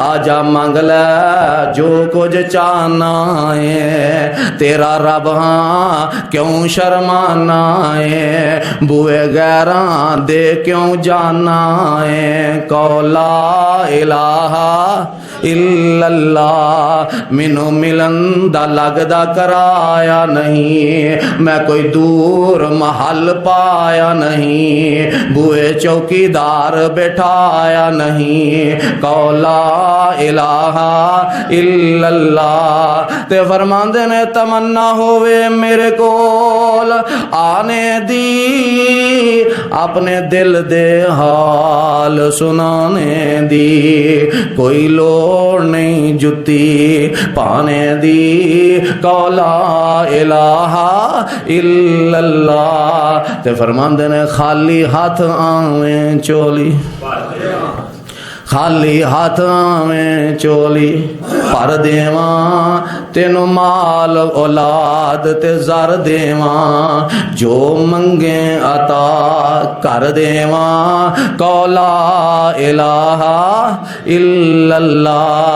आजा मंग ले जो कुछ चाहना है, तेरा रब हाँ क्यों शर्माना है, बुए गैरा दे क्यों जाना है। कौला इलाहा इल्लल्लाह मिनू मिलन दा लगदा कराया नहीं, मैं कोई दूर महल पाया नहीं, बुए चौकीदार बैठाया नहीं। कौला इलाहा इल्लल्लाह ते फरमांदे ने तमन्ना होवे मेरे कोल आने दी, अपने दिल दे हाल सुनाने दी, कोई लोड़ नहीं जुती पाने दी। कौला इलाहा इल्लल्लाह ते फरमांदे ने खाली हाथ आवें चोली, खाली हाथ में चोली भर देवा, तेनू माल औलाद ते जर देवा, जो मंगे अता कर देवा। कौला इलाहा इल्लल्लाह।